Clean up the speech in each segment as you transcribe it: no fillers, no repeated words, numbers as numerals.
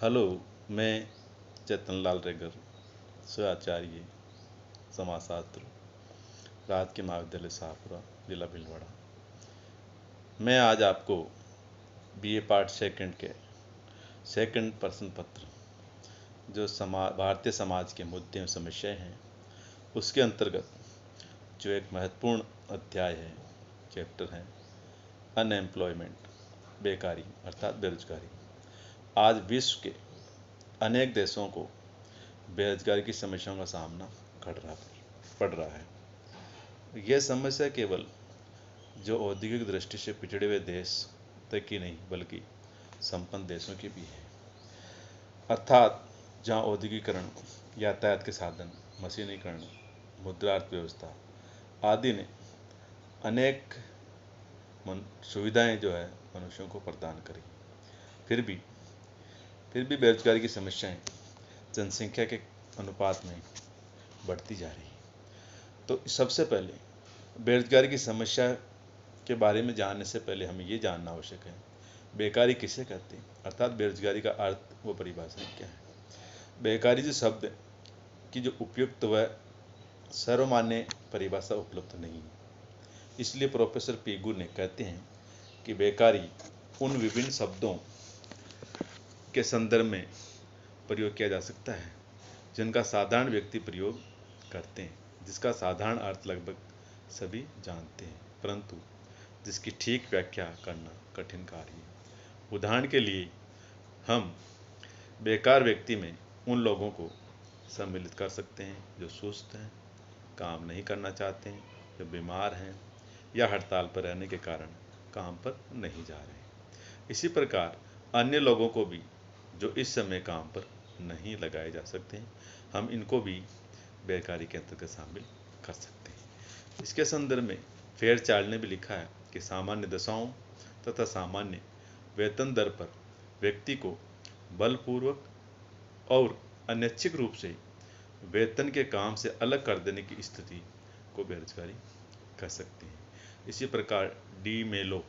Hello, मैं चेतनलाल रेगर, आचार्य समाजशास्त्र, राजकीय महाविद्यालय शाहपुरा, जिला भीलवाड़ा। मैं आज आपको बीए पार्ट सेकंड के सेकंड प्रश्न पत्र जो भारतीय समाज के मुद्दे और समस्याएं हैं उसके अंतर्गत जो एक महत्वपूर्ण अध्याय है, चैप्टर है अनएम्प्लॉयमेंट, बेकारी अर्थात बेरोजगारी। आज विश्व के अनेक देशों को बेरोजगारी की समस्याओं का सामना पड़ रहा है। यह समस्या केवल जो औद्योगिक दृष्टि से पिछड़े हुए देश तक की नहीं बल्कि संपन्न देशों की भी है, अर्थात जहां औद्योगिकरण, यातायात के साधन, मशीनीकरण, मुद्रा अर्थव्यवस्था आदि ने अनेक सुविधाएं जो है मनुष्यों को प्रदान करी, फिर भी बेरोजगारी की समस्याएं जनसंख्या के अनुपात में बढ़ती जा रही है। तो सबसे पहले बेरोजगारी की समस्या के बारे में जानने से पहले हमें ये जानना आवश्यक है बेकारी किसे कहते हैं, अर्थात बेरोजगारी का अर्थ व परिभाषा क्या है। बेकारी जो शब्द की जो उपयुक्त व सर्वमान्य परिभाषा उपलब्ध नहीं है, इसलिए प्रोफेसर पीगू ने कहते हैं कि बेकारी उन विभिन्न शब्दों के संदर्भ में प्रयोग किया जा सकता है जिनका साधारण व्यक्ति प्रयोग करते हैं, जिसका साधारण अर्थ लगभग सभी जानते हैं, परंतु जिसकी ठीक व्याख्या करना कठिन कार्य है। उदाहरण के लिए हम बेकार व्यक्ति में उन लोगों को सम्मिलित कर सकते हैं जो सुस्त हैं, काम नहीं करना चाहते हैं, जो बीमार हैं या हड़ताल पर रहने के कारण काम पर नहीं जा रहे हैं। इसी प्रकार अन्य लोगों को भी जो इस समय काम पर नहीं लगाए जा सकते हैं, हम इनको भी बेकारी के अंतर्गत शामिल कर सकते हैं। इसके संदर्भ में फेयरचाइल्ड ने भी लिखा है कि सामान्य दशाओं तथा सामान्य वेतन दर पर व्यक्ति को बलपूर्वक और अनैच्छिक रूप से वेतन के काम से अलग कर देने की स्थिति को बेरोजगारी कह सकते हैं। इसी प्रकार डी मेलो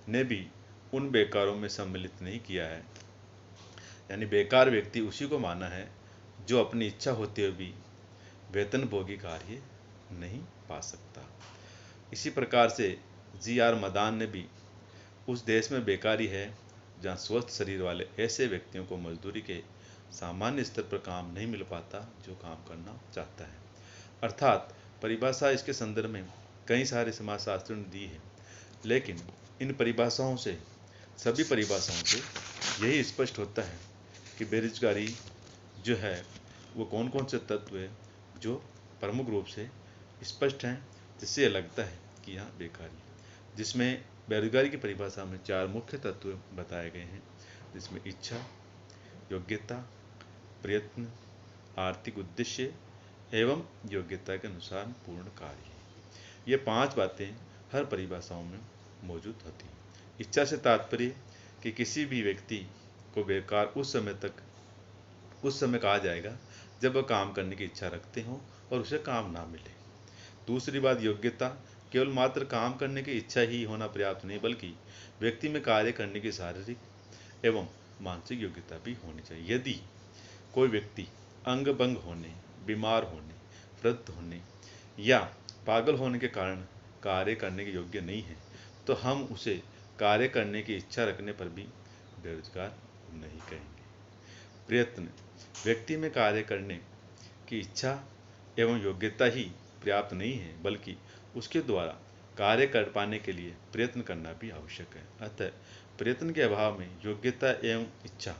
ने भी उन बेकारों में सम्मिलित नहीं किया है, यानी बेकार व्यक्ति उसी को माना है जो अपनी इच्छा होते हुए भी वेतनभोगी कार्य नहीं पा सकता। इसी प्रकार से जी.आर. मदान ने भी उस देश में बेकारी है जहां स्वस्थ शरीर वाले ऐसे व्यक्तियों को मजदूरी के सामान्य स्तर पर काम नहीं मिल पाता जो काम करना चाहता है। अर्थात परिभाषा इसके संदर्भ में कई सारे समाजशास्त्रियों ने दी है, लेकिन इन परिभाषाओं से, सभी परिभाषाओं से यही स्पष्ट होता है कि बेरोजगारी जो है वो कौन कौन से तत्व है जो प्रमुख रूप से स्पष्ट हैं, जिससे लगता है कि यहाँ बेकारी है। जिसमें बेरोजगारी की परिभाषा में 4 मुख्य तत्व बताए गए हैं, जिसमें इच्छा, योग्यता, प्रयत्न, आर्थिक उद्देश्य एवं योग्यता के अनुसार पूर्ण कार्य। ये 5 बातें हर परिभाषाओं में मौजूद होती हैं। इच्छा से तात्पर्य कि किसी भी व्यक्ति को बेकार उस समय कहा जाएगा जब वह काम करने की इच्छा रखते हों और उसे काम ना मिले। दूसरी बात योग्यता, केवल मात्र काम करने की इच्छा ही होना पर्याप्त नहीं, बल्कि व्यक्ति में कार्य करने की शारीरिक एवं मानसिक योग्यता भी होनी चाहिए। यदि कोई व्यक्ति अंग भंग होने, बीमार होने, वृद्ध होने या पागल होने के कारण कार्य करने के योग्य नहीं है, तो हम उसे कार्य करने की इच्छा रखने पर भी बेरोजगार नहीं कहेंगे। प्रयत्न, व्यक्ति में कार्य करने की इच्छा एवं योग्यता ही पर्याप्त नहीं है, बल्कि उसके द्वारा कार्य कर पाने के लिए प्रयत्न करना भी आवश्यक है। अतः प्रयत्न के अभाव में योग्यता एवं इच्छा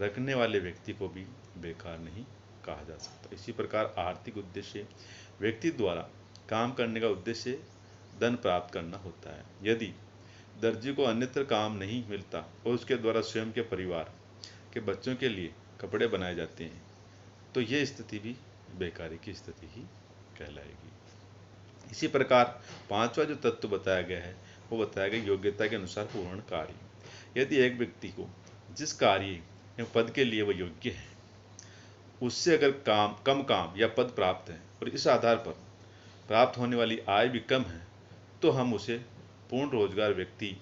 रखने वाले व्यक्ति को भी बेकार नहीं कहा जा सकता। इसी प्रकार आर्थिक उद्देश्य, व्यक्ति द्वारा काम करने का उद्देश्य धन प्राप्त करना होता है। यदि दर्जी को अन्यत्र काम नहीं मिलता और उसके द्वारा स्वयं के परिवार के बच्चों के लिए कपड़े बनाए जाते हैं, तो यह स्थिति भी बेकारी की स्थिति ही कहलाएगी। इसी प्रकार 5वां जो तत्व बताया गया है वो बताया गया योग्यता के अनुसार पूर्ण कार्य। यदि एक व्यक्ति को जिस कार्य या पद के लिए वह योग्य है उससे अगर कम काम या पद प्राप्त है और इस आधार पर प्राप्त होने वाली आय भी कम है, तो हम उसे पूर्ण रोजगार व्यक्ति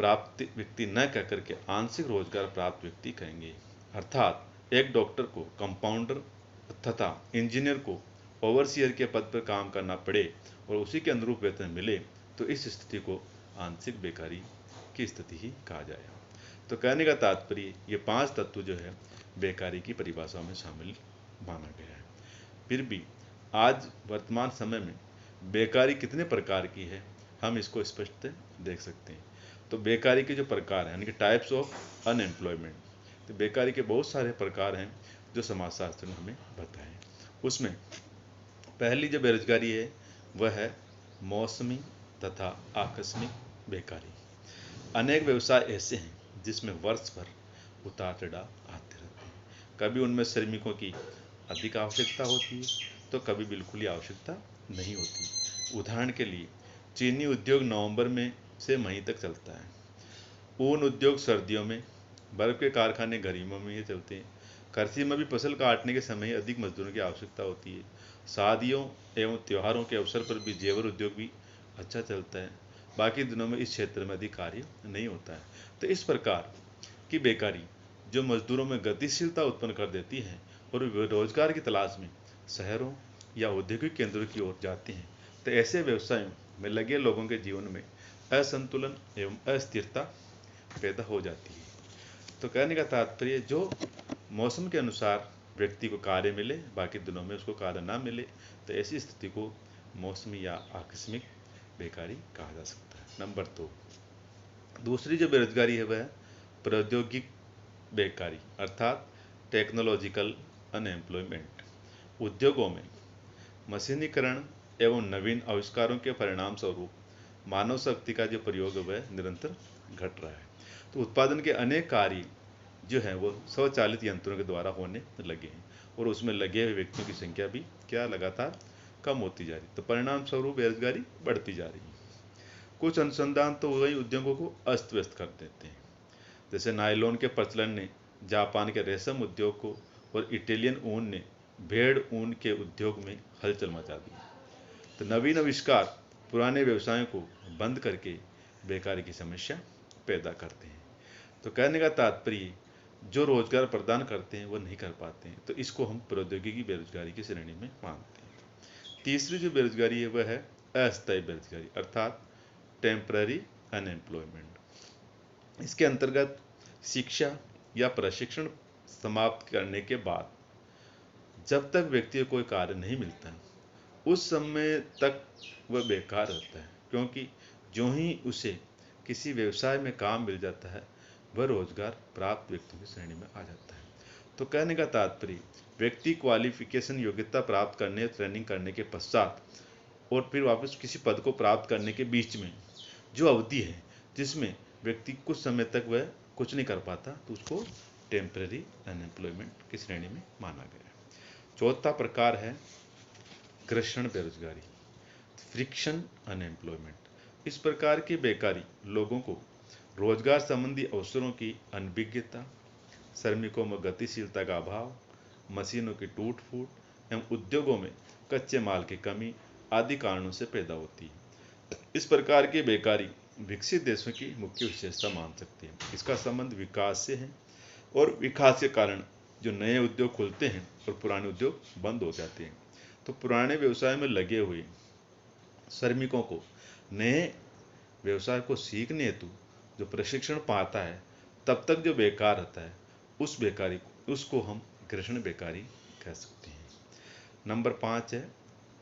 प्राप्त व्यक्ति न कह करके आंशिक रोजगार प्राप्त व्यक्ति कहेंगे। अर्थात एक डॉक्टर को कंपाउंडर तथा इंजीनियर को ओवरसियर के पद पर काम करना पड़े और उसी के अनुरूप वेतन मिले तो इस स्थिति को आंशिक बेकारी की स्थिति ही कहा जाएगा। तो कहने का तात्पर्य ये 5 तत्व जो है बेकारी की परिभाषा में शामिल माना गया है। फिर भी आज वर्तमान समय में बेकारी कितने प्रकार की है हम इसको स्पष्ट देख सकते हैं। तो बेकारी के जो प्रकार हैं यानी कि टाइप्स ऑफ अनएम्प्लॉयमेंट, तो बेकारी के बहुत सारे प्रकार हैं जो समाजशास्त्र ने हमें बताए। उसमें पहली जो बेरोजगारी है वह है मौसमी तथा आकस्मिक बेकारी। अनेक व्यवसाय ऐसे हैं जिसमें वर्ष भर उतार चढ़ाव आते रहते हैं। कभी उनमें श्रमिकों की अधिक आवश्यकता होती है तो कभी बिल्कुल ही आवश्यकता नहीं होती। उदाहरण के लिए चीनी उद्योग नवंबर में से मई तक चलता है। ऊन उद्योग सर्दियों में, बर्फ के कारखाने गर्मियों में ही चलते हैं। कृषि में भी फसल काटने के समय अधिक मजदूरों की आवश्यकता होती है। शादियों एवं त्योहारों के अवसर पर भी जेवर उद्योग भी अच्छा चलता है। बाकी दिनों में इस क्षेत्र में अधिक कार्य नहीं होता है। तो इस प्रकार की बेकारी जो मजदूरों में गतिशीलता उत्पन्न कर देती है और वे रोजगार की तलाश में शहरों या औद्योगिक केंद्रों की ओर जाते हैं, तो ऐसे व्यवसायों में लगे लोगों के जीवन में असंतुलन एवं अस्थिरता पैदा हो जाती है। तो कहने का तात्पर्य जो मौसम के अनुसार व्यक्ति को कार्य मिले, बाकी दिनों में उसको कार्य ना मिले, तो ऐसी स्थिति को मौसमी या आकस्मिक बेकारी कहा जा सकता है। नंबर 2, दूसरी जो बेरोजगारी है वह प्रौद्योगिक बेकारी अर्थात टेक्नोलॉजिकल अनएम्प्लॉयमेंट। उद्योगों में मशीनीकरण एवं नवीन आविष्कारों के परिणाम स्वरूप मानव शक्ति का जो प्रयोग है वह निरंतर घट रहा है। तो उत्पादन के अनेक कार्य जो है वो स्वचालित यंत्रों के द्वारा होने लगे हैं और उसमें लगे हुए व्यक्तियों की संख्या भी क्या लगातार कम होती जा रही है। तो परिणाम स्वरूप बेरोजगारी बढ़ती जा रही है। कुछ अनुसंधान तो वही उद्योगों को अस्त व्यस्त कर देते हैं। जैसे नायलॉन के प्रचलन ने जापान के रेशम उद्योग को और इटालियन ऊन ने भेड़ ऊन के उद्योग में हलचल मचा दी। तो नवीन आविष्कार पुराने व्यवसायों को बंद करके बेकारी की समस्या पैदा करते हैं। तो कहने का तात्पर्य जो रोजगार प्रदान करते हैं वो नहीं कर पाते हैं, तो इसको हम प्रौद्योगिकी बेरोजगारी की श्रेणी में मानते हैं। तीसरी जो बेरोजगारी है वह है अस्थायी बेरोजगारी अर्थात टेम्पररी अनएम्प्लॉयमेंट। इसके अंतर्गत शिक्षा या प्रशिक्षण समाप्त करने के बाद जब तक व्यक्ति को कोई कार्य नहीं मिलता उस समय तक वह बेकार रहता है, क्योंकि जो ही उसे किसी व्यवसाय में काम मिल जाता है वह रोजगार प्राप्त व्यक्तियों की श्रेणी में आ जाता है। तो कहने का तात्पर्य व्यक्ति क्वालिफिकेशन योग्यता प्राप्त करने ट्रेनिंग करने के पश्चात और फिर वापस किसी पद को प्राप्त करने के बीच में जो अवधि है जिसमें व्यक्ति कुछ समय तक वह कुछ नहीं कर पाता, तो उसको टेम्पररी अनएम्प्लॉयमेंट की श्रेणी में माना गया है। चौथा प्रकार है घर्षण बेरोजगारी फ्रिक्शन अनएम्प्लॉयमेंट। इस प्रकार की बेकारी लोगों को रोजगार संबंधी अवसरों की अनभिज्ञता, श्रमिकों में गतिशीलता का अभाव, मशीनों की टूट फूट एवं उद्योगों में कच्चे माल की कमी आदि कारणों से पैदा होती है। इस प्रकार की बेकारी विकसित देशों की मुख्य विशेषता मान सकते हैं। इसका संबंध विकास से है और विकास के कारण जो नए उद्योग खुलते हैं और पुराने उद्योग बंद हो जाते हैं। तो पुराने व्यवसाय में लगे हुए श्रमिकों को नए व्यवसाय को सीखने हेतु जो प्रशिक्षण पाता है तब तक जो बेकार रहता है उस बेकारी उसको हम घर्षण बेकारी कह सकते हैं। नंबर 5 है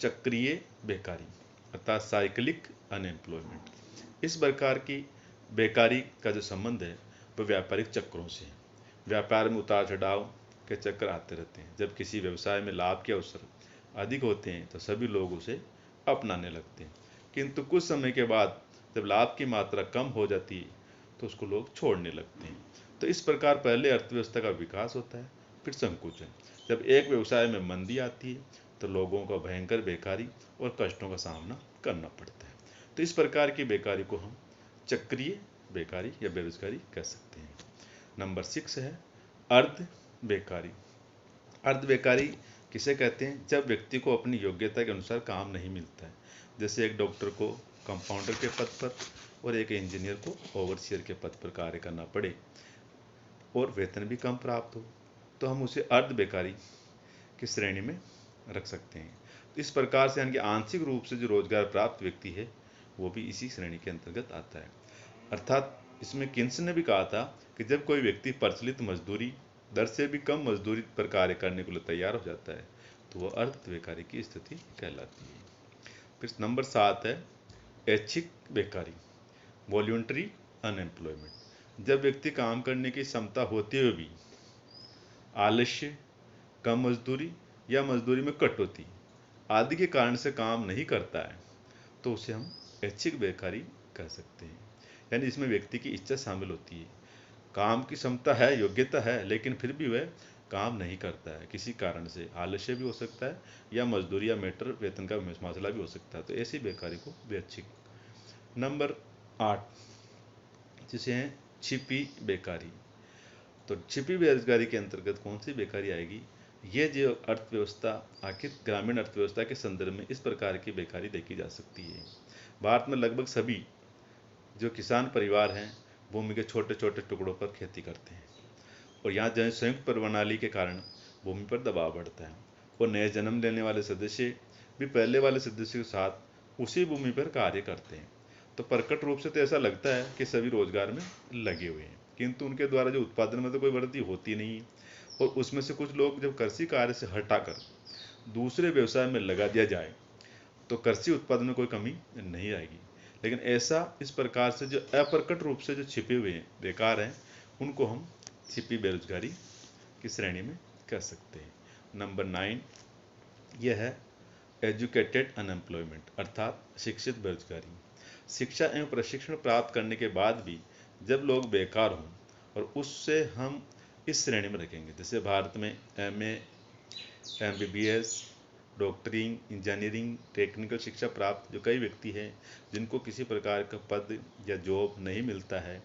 चक्रीय बेकारी अर्थात साइक्लिक अनएम्प्लॉयमेंट। इस प्रकार की बेकारी का जो संबंध है वह व्यापारिक चक्रों से है। व्यापार में उतार चढ़ाव के चक्र आते रहते हैं। जब किसी व्यवसाय में लाभ के अवसर अधिक होते हैं तो सभी लोग उसे अपनाने लगते हैं, किंतु कुछ समय के बाद जब लाभ की मात्रा कम हो जाती है तो उसको लोग छोड़ने लगते हैं। तो इस प्रकार पहले अर्थव्यवस्था का विकास होता है, फिर संकुचन। जब एक व्यवसाय में मंदी आती है तो लोगों को भयंकर बेकारी और कष्टों का सामना करना पड़ता है। तो इस प्रकार की बेकारी को हम चक्रीय बेकारी या बेरोजगारी कह सकते हैं। नंबर 6 है अर्ध बेकारी। अर्ध बेकारी किसे कहते हैं? जब व्यक्ति को अपनी योग्यता के अनुसार काम नहीं मिलता है। जैसे एक डॉक्टर को कंपाउंडर के पद पर और एक इंजीनियर को ओवरसियर के पद पर कार्य करना पड़े और वेतन भी कम प्राप्त हो, तो हम उसे अर्ध बेकारी की श्रेणी में रख सकते हैं। इस प्रकार से यानी कि आंशिक रूप से जो रोजगार प्राप्त व्यक्ति है वो भी इसी श्रेणी के अंतर्गत आता है। अर्थात इसमें किन्स ने भी कहा था कि जब कोई व्यक्ति प्रचलित मजदूरी दर से भी कम मजदूरी पर कार्य करने के लिए तैयार हो जाता है तो वह अर्ध बेकारी की स्थिति कहलाती है। फिर नंबर 7 है ऐच्छिक बेकारी, वॉल्यूंटरी अनएम्प्लॉयमेंट। जब व्यक्ति काम करने की क्षमता होते हुए भी आलस्य, कम मजदूरी या मजदूरी में कटौती आदि के कारण से काम नहीं करता है तो उसे हम ऐच्छिक बेकारी कह सकते हैं। यानी इसमें व्यक्ति की इच्छा शामिल होती है, काम की क्षमता है, योग्यता है, लेकिन फिर भी वह काम नहीं करता है किसी कारण से, आलस्य भी हो सकता है या मजदूरी या मेटर वेतन का मसला भी हो सकता है, तो ऐसी बेकारी को ऐच्छिक। नंबर 8 जिसे हैं छिपी बेकारी। तो छिपी बेरोजगारी के अंतर्गत कौन सी बेकारी आएगी? ये जो अर्थव्यवस्था, आखिर ग्रामीण अर्थव्यवस्था के संदर्भ में इस प्रकार की बेकारी देखी जा सकती है। भारत में लगभग सभी जो किसान परिवार हैं भूमि के छोटे छोटे टुकड़ों पर खेती करते हैं और यहाँ जो संयुक्त प्रणाली के कारण भूमि पर दबाव बढ़ता है और नए जन्म लेने वाले सदस्य भी पहले वाले सदस्य के साथ उसी भूमि पर कार्य करते हैं। तो प्रकट रूप से तो ऐसा लगता है कि सभी रोजगार में लगे हुए हैं, किंतु उनके द्वारा जो उत्पादन में तो कोई वृद्धि होती नहीं है और उसमें से कुछ लोग जब कृषि कार्य से हटाकर दूसरे व्यवसाय में लगा दिया जाए तो कृषि उत्पादन में कोई कमी नहीं आएगी। लेकिन ऐसा इस प्रकार से जो अप्रकट रूप से जो छिपे हुए हैं, बेकार हैं, उनको हम छिपी बेरोजगारी की श्रेणी में कह सकते हैं। नंबर 9 यह है एजुकेटेड अनएम्प्लॉयमेंट अर्थात शिक्षित बेरोजगारी। शिक्षा एवं प्रशिक्षण प्राप्त करने के बाद भी जब लोग बेकार हों और उससे हम इस श्रेणी में रखेंगे, जैसे भारत में MA, MBBS, doctoring, engineering, technical शिक्षा प्राप्त जो कई व्यक्ति हैं जिनको किसी प्रकार का पद या जॉब नहीं मिलता है,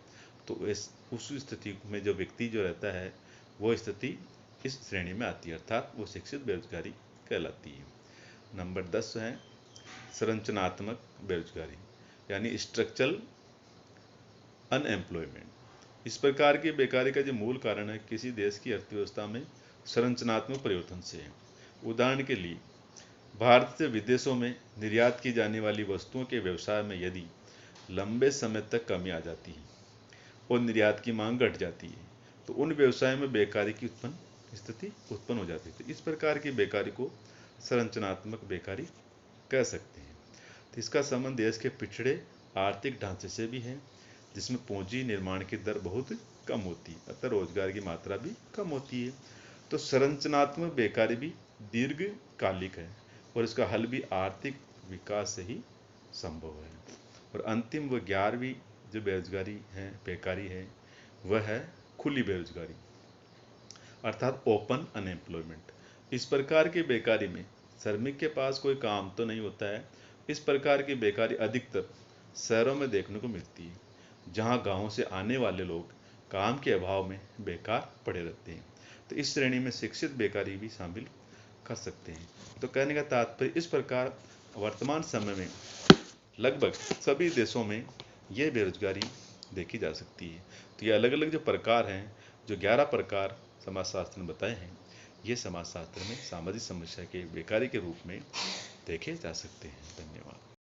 तो उस स्थिति में जो व्यक्ति जो रहता है वो स्थिति इस श्रेणी में आती है, अर्थात वो शिक्षित बेरोजगारी कहलाती है। नंबर 10 है संरचनात्मक बेरोजगारी यानी स्ट्रक्चरल अनएम्प्लॉयमेंट। इस प्रकार की बेकारी का जो मूल कारण है किसी देश की अर्थव्यवस्था में संरचनात्मक परिवर्तन से है। उदाहरण के लिए भारत से विदेशों में निर्यात की जाने वाली वस्तुओं के व्यवसाय में यदि लंबे समय तक कमी आ जाती है और निर्यात की मांग घट जाती है तो उन व्यवसायों में बेकारी की स्थिति उत्पन्न हो जाती है। तो इस प्रकार की बेकारी को संरचनात्मक बेकारी कह सकते हैं। तो इसका संबंध देश के पिछड़े आर्थिक ढांचे से भी है जिसमें पूंजी निर्माण की दर बहुत कम होती है, अतः रोजगार की मात्रा भी कम होती है। तो संरचनात्मक बेकारी भी दीर्घकालिक है और इसका हल भी आर्थिक विकास से ही संभव है। और अंतिम व 11वीं जो बेरोजगारी है, बेकारी है, वह है खुली बेरोजगारी अर्थात ओपन अनएम्प्लॉयमेंट। इस प्रकार की बेकारी में श्रमिक के पास कोई काम तो नहीं होता है। इस प्रकार की बेकारी अधिकतर शहरों में देखने को मिलती है जहां गांवों से आने वाले लोग काम के अभाव में बेकार पड़े रहते हैं। तो इस श्रेणी में शिक्षित बेकारी भी शामिल कर सकते हैं। तो कहने का तात्पर्य इस प्रकार वर्तमान समय में लगभग सभी देशों में ये बेरोजगारी देखी जा सकती है। तो ये अलग अलग जो प्रकार हैं, जो 11 प्रकार समाजशास्त्र ने बताए हैं, ये समाजशास्त्र में सामाजिक समस्या के बेकारी के रूप में देखे जा सकते हैं। धन्यवाद।